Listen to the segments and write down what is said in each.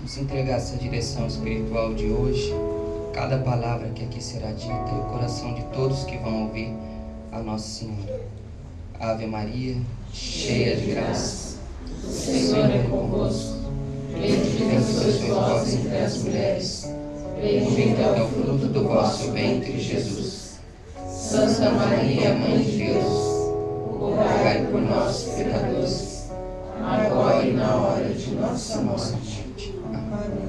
Vamos entregar essa direção espiritual de hoje, cada palavra que aqui será dita e o coração de todos que vão ouvir a Nossa Senhora. Ave Maria, cheia de graça, o Senhor é convosco. Bendita sois vós entre as mulheres, bendito é o fruto do vosso ventre, Jesus. Santa Maria, Mãe de Deus, rogai por nós, pecadores, agora e na hora de nossa morte. Amém.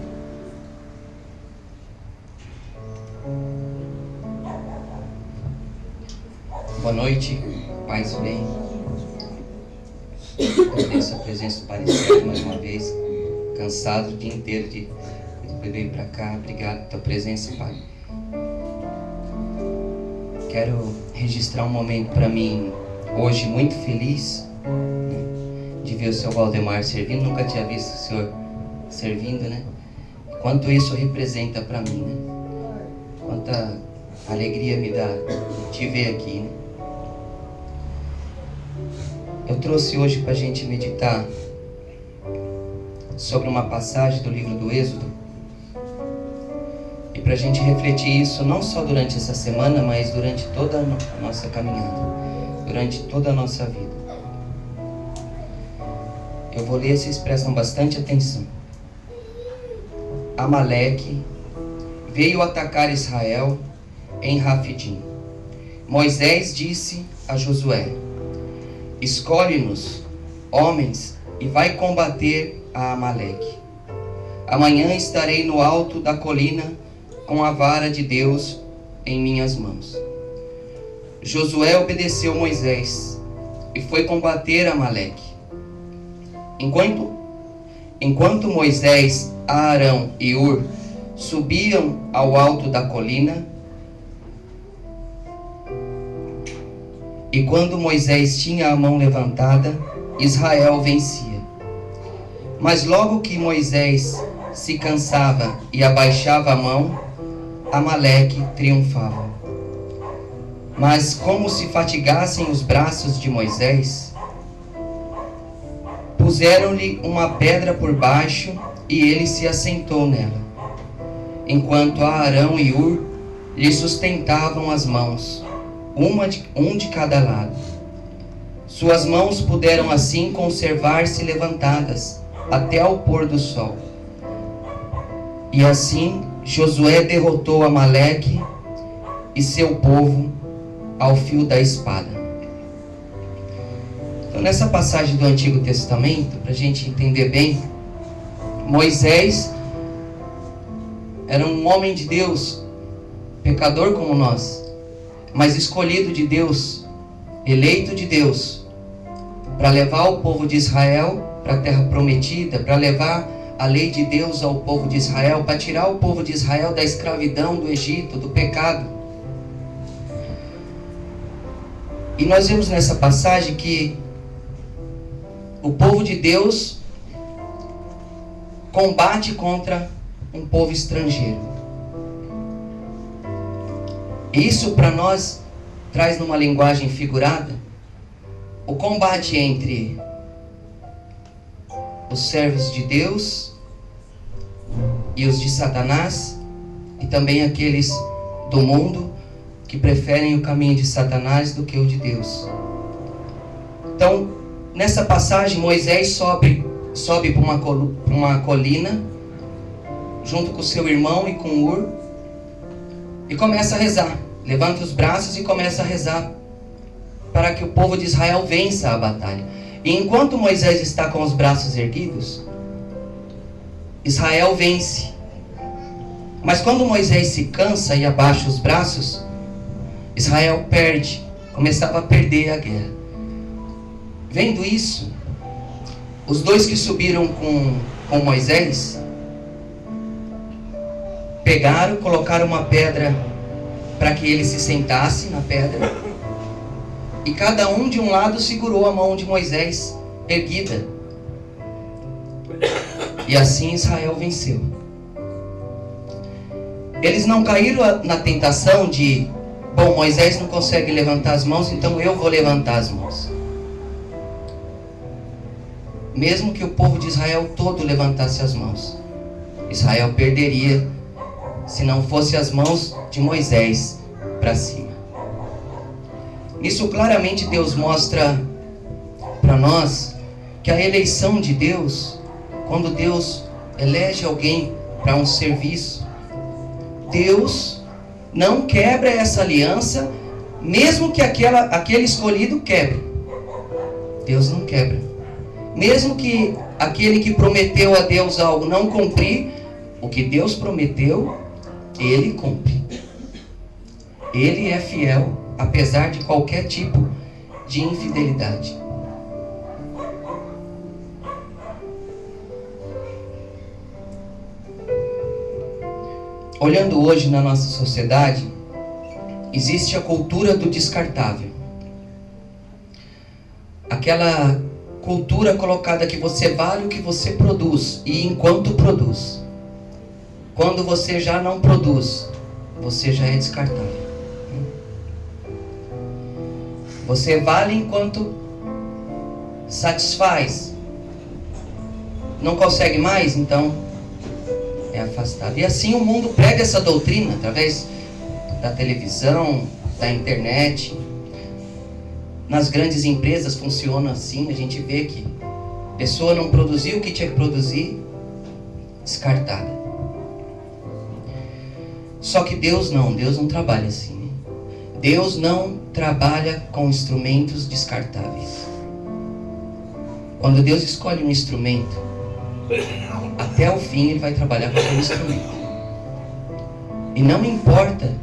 Boa noite, paz e bem. Agradeço a presença do Pai Céu mais uma vez, cansado o dia inteiro de vir para cá. Obrigado pela tua presença, Pai. Quero registrar um momento para mim hoje muito feliz, né, de ver o seu Valdemar servindo. Nunca tinha visto o senhor servindo, né? Quanto isso representa para mim, né? Quanta alegria me dá te ver aqui, né? Eu trouxe hoje para a gente meditar sobre uma passagem do livro do Êxodo e para a gente refletir isso não só durante essa semana, mas durante toda a nossa caminhada, durante toda a nossa vida. Eu vou ler, vocês prestam bastante atenção. Amaleque veio atacar Israel em Rafidim. Moisés disse a Josué: escolhe-nos homens e vai combater a Amaleque. Amanhã estarei no alto da colina com a vara de Deus em minhas mãos. Josué obedeceu Moisés e foi combater Amaleque. Enquanto Moisés, Arão e Hur subiam ao alto da colina, e quando Moisés tinha a mão levantada, Israel vencia. Mas logo que Moisés se cansava e abaixava a mão, Amaleque triunfava. Mas como se fatigassem os braços de Moisés, puseram-lhe uma pedra por baixo e ele se assentou nela, enquanto Arão e Hur lhe sustentavam as mãos, um de cada lado. Suas mãos puderam assim conservar-se levantadas até ao pôr do sol. E assim Josué derrotou Amaleque e seu povo ao fio da espada. Então, nessa passagem do Antigo Testamento, para a gente entender bem, Moisés era um homem de Deus, pecador como nós, mas escolhido de Deus, eleito de Deus, para levar o povo de Israel para a terra prometida, para levar a lei de Deus ao povo de Israel, para tirar o povo de Israel da escravidão do Egito, do pecado. E nós vemos nessa passagem que o povo de Deus combate contra um povo estrangeiro. Isso para nós traz numa linguagem figurada o combate entre os servos de Deus e os de Satanás, e também aqueles do mundo que preferem o caminho de Satanás do que o de Deus. Então, nessa passagem, Moisés sobe para uma colina junto com seu irmão e com Hur e começa a rezar. Levanta os braços e começa a rezar para que o povo de Israel vença a batalha. E enquanto Moisés está com os braços erguidos, Israel vence. Mas quando Moisés se cansa e abaixa os braços, Israel perde, começava a perder a guerra. Vendo isso, os dois que subiram com Moisés pegaram, colocaram uma pedra para que ele se sentasse na pedra, e cada um de um lado segurou a mão de Moisés erguida, e assim Israel venceu. Eles não caíram na tentação de: bom, Moisés não consegue levantar as mãos, então eu vou levantar as mãos. Mesmo que o povo de Israel todo levantasse as mãos, Israel perderia se não fosse as mãos de Moisés para cima. Nisso claramente Deus mostra para nós que a eleição de Deus, quando Deus elege alguém para um serviço, Deus não quebra essa aliança, mesmo que aquele escolhido quebre. Deus não quebra. Mesmo que aquele que prometeu a Deus algo não cumprir, o que Deus prometeu, Ele cumpre. Ele é fiel, apesar de qualquer tipo de infidelidade. Olhando hoje na nossa sociedade, existe a cultura do descartável. Aquela cultura colocada que você vale o que você produz e enquanto produz. Quando você já não produz, você já é descartável. Você vale enquanto satisfaz. Não consegue mais, então é afastado. E assim o mundo prega essa doutrina através da televisão, da internet. Nas grandes empresas funciona assim, a gente vê que a pessoa não produziu o que tinha que produzir, descartada. Só que Deus não trabalha assim. Né? Deus não trabalha com instrumentos descartáveis. Quando Deus escolhe um instrumento, até o fim Ele vai trabalhar com aquele instrumento. E não importa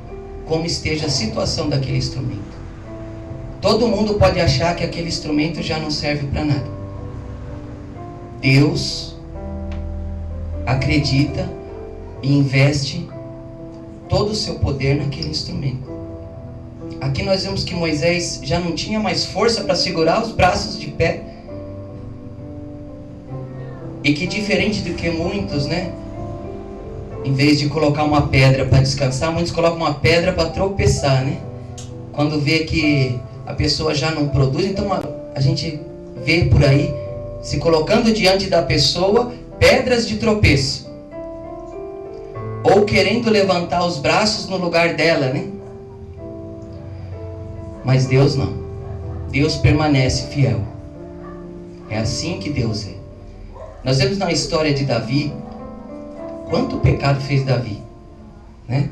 como esteja a situação daquele instrumento. Todo mundo pode achar que aquele instrumento já não serve para nada. Deus acredita e investe todo o seu poder naquele instrumento. Aqui nós vemos que Moisés já não tinha mais força para segurar os braços de pé. E que diferente do que muitos, né? Em vez de colocar uma pedra para descansar, muitos colocam uma pedra para tropeçar, né? Quando vê que a pessoa já não produz, então a gente vê por aí se colocando diante da pessoa pedras de tropeço, ou querendo levantar os braços no lugar dela, né? Mas Deus não. Deus permanece fiel. É assim que Deus é. Nós vemos na história de Davi quanto pecado fez Davi, né?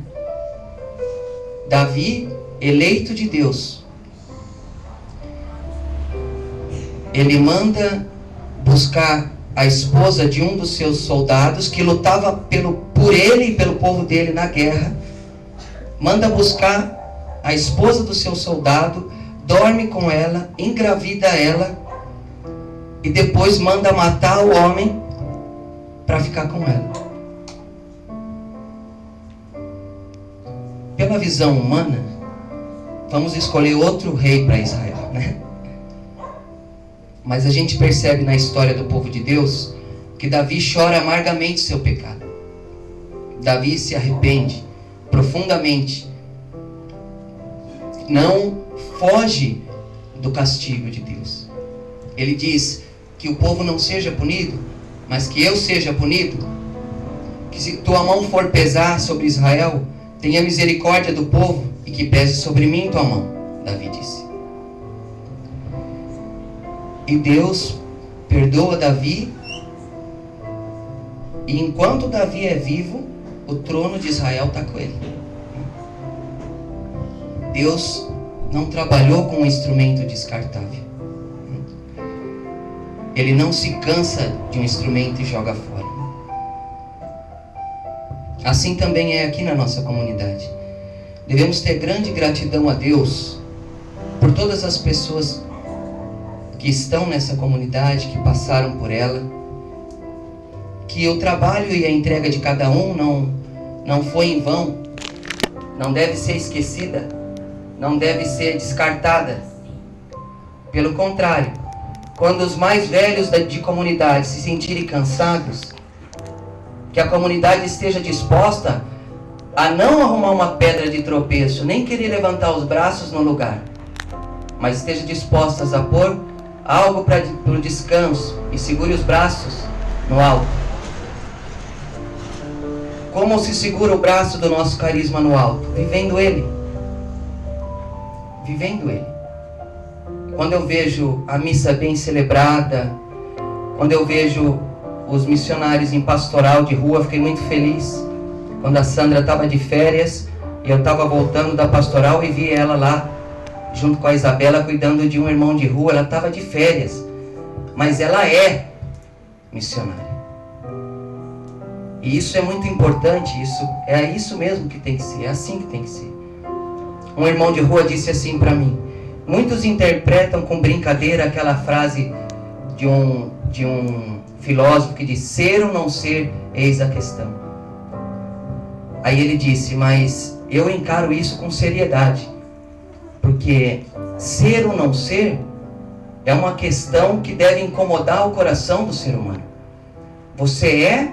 Davi, eleito de Deus, ele manda buscar a esposa de um dos seus soldados que lutava por ele e pelo povo dele na guerra. Manda buscar a esposa do seu soldado, dorme com ela, engravida ela e depois manda matar o homem para ficar com ela. Pela visão humana, vamos escolher outro rei para Israel, né? Mas a gente percebe na história do povo de Deus que Davi chora amargamente seu pecado. Davi se arrepende profundamente. Não foge do castigo de Deus. Ele diz que o povo não seja punido, mas que eu seja punido. Que se tua mão for pesar sobre Israel, tenha misericórdia do povo e que pese sobre mim tua mão, Davi disse. E Deus perdoa Davi, e enquanto Davi é vivo, o trono de Israel está com ele. Deus não trabalhou com um instrumento descartável. Ele não se cansa de um instrumento e joga fora. Assim também é aqui na nossa comunidade. Devemos ter grande gratidão a Deus por todas as pessoas que estão nessa comunidade, que passaram por ela, que o trabalho e a entrega de cada um não foi em vão, não deve ser esquecida, não deve ser descartada. Pelo contrário, quando os mais velhos de comunidade se sentirem cansados, que a comunidade esteja disposta a não arrumar uma pedra de tropeço, nem querer levantar os braços no lugar, mas esteja dispostas a pôr algo para o descanso e segure os braços no alto. Como se segura o braço do nosso carisma no alto? Vivendo ele. Vivendo ele. Quando eu vejo a missa bem celebrada, quando eu vejo os missionários em pastoral de rua, fiquei muito feliz. Quando a Sandra estava de férias e eu estava voltando da pastoral e vi ela lá, junto com a Isabela, cuidando de um irmão de rua. Ela estava de férias, mas ela é missionária. E isso é muito importante, é isso mesmo que tem que ser, é assim que tem que ser. Um irmão de rua disse assim para mim: muitos interpretam com brincadeira aquela frase de um filósofo que diz: ser ou não ser, eis a questão. Aí ele disse: mas eu encaro isso com seriedade, porque ser ou não ser é uma questão que deve incomodar o coração do ser humano. Você é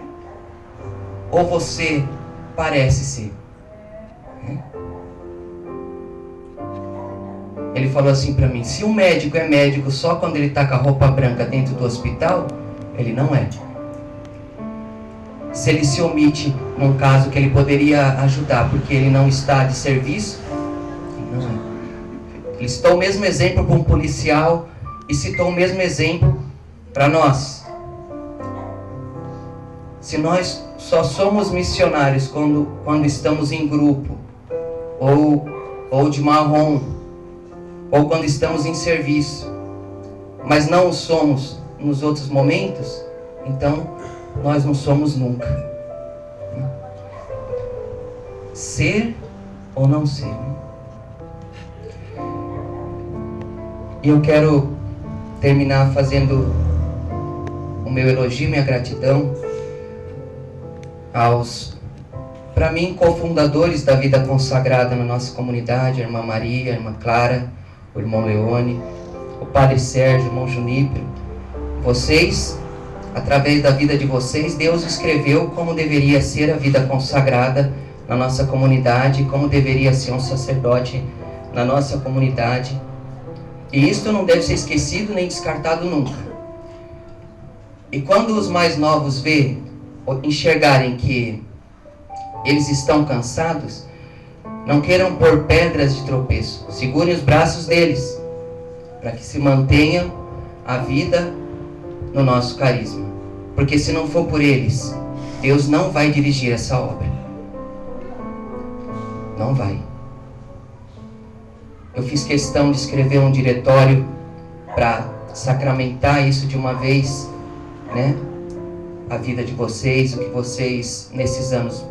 ou você parece ser? Ele falou assim para mim: se um médico é médico só quando ele está com a roupa branca dentro do hospital, ele não é. Se ele se omite num caso que ele poderia ajudar porque ele não está de serviço, ele não é. Ele citou o mesmo exemplo para um policial e citou o mesmo exemplo para nós. Se nós só somos missionários quando estamos em grupo, ou de marrom, ou quando estamos em serviço, mas não o somos nos outros momentos, então nós não somos nunca. Ser ou não ser. E eu quero terminar fazendo o meu elogio, minha gratidão aos, para mim, cofundadores da vida consagrada na nossa comunidade: a irmã Maria, a irmã Clara, o irmão Leone, o padre Sérgio, o irmão Junípero. Vocês, através da vida de vocês, Deus escreveu como deveria ser a vida consagrada na nossa comunidade, como deveria ser um sacerdote na nossa comunidade. E isto não deve ser esquecido nem descartado nunca. E quando os mais novos enxergarem que eles estão cansados, não queiram pôr pedras de tropeço. Segurem os braços deles, para que se mantenham a vida no nosso carisma. Porque se não for por eles, Deus não vai dirigir essa obra. Não vai. Eu fiz questão de escrever um diretório para sacramentar isso de uma vez, né? A vida de vocês, o que vocês nesses anos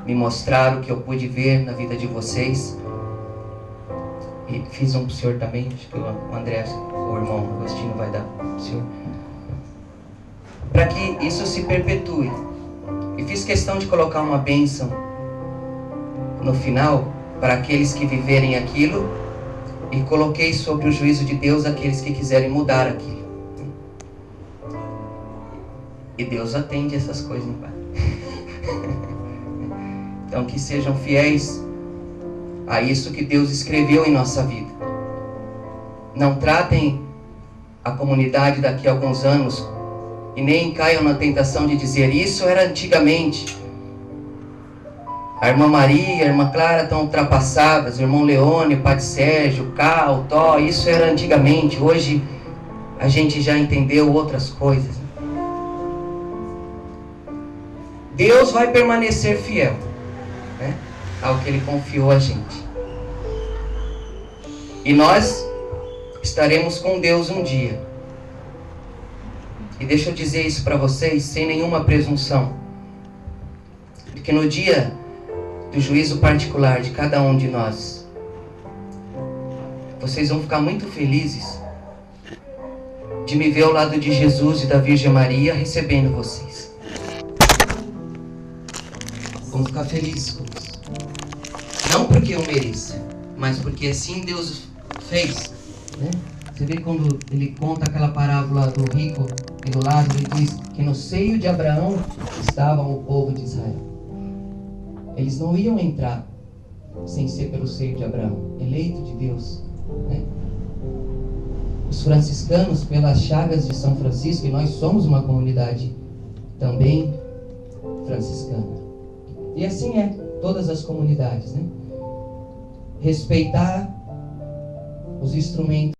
me mostraram, o que eu pude ver na vida de vocês. E fiz um para o senhor também, acho que o André, o irmão Agostinho, vai dar para o senhor, para que isso se perpetue. E fiz questão de colocar uma bênção no final para aqueles que viverem aquilo, e coloquei sobre o juízo de Deus aqueles que quiserem mudar aquilo. E Deus atende essas coisas, não vai? Então, que sejam fiéis a isso que Deus escreveu em nossa vida. Não tratem a comunidade daqui a alguns anos e nem caiam na tentação de dizer: isso era antigamente. A irmã Maria, a irmã Clara estão ultrapassadas, o irmão Leone, o padre Sérgio, o Cá, o Tó, isso era antigamente. Hoje a gente já entendeu outras coisas. Deus vai permanecer fiel, né, ao que Ele confiou a gente. E nós estaremos com Deus um dia. E deixa eu dizer isso para vocês sem nenhuma presunção, porque no dia do juízo particular de cada um de nós, vocês vão ficar muito felizes de me ver ao lado de Jesus e da Virgem Maria recebendo vocês. Vão ficar felizes com isso. Não porque eu mereça, mas porque assim Deus fez, né? Você vê quando ele conta aquela parábola do rico e do lado, ele diz que no seio de Abraão estava o povo de Israel. Eles não iam entrar sem ser pelo seio de Abraão, eleito de Deus, né? Os franciscanos, pelas chagas de São Francisco, e nós somos uma comunidade também franciscana, E assim é todas as comunidades, né? Respeitar os instrumentos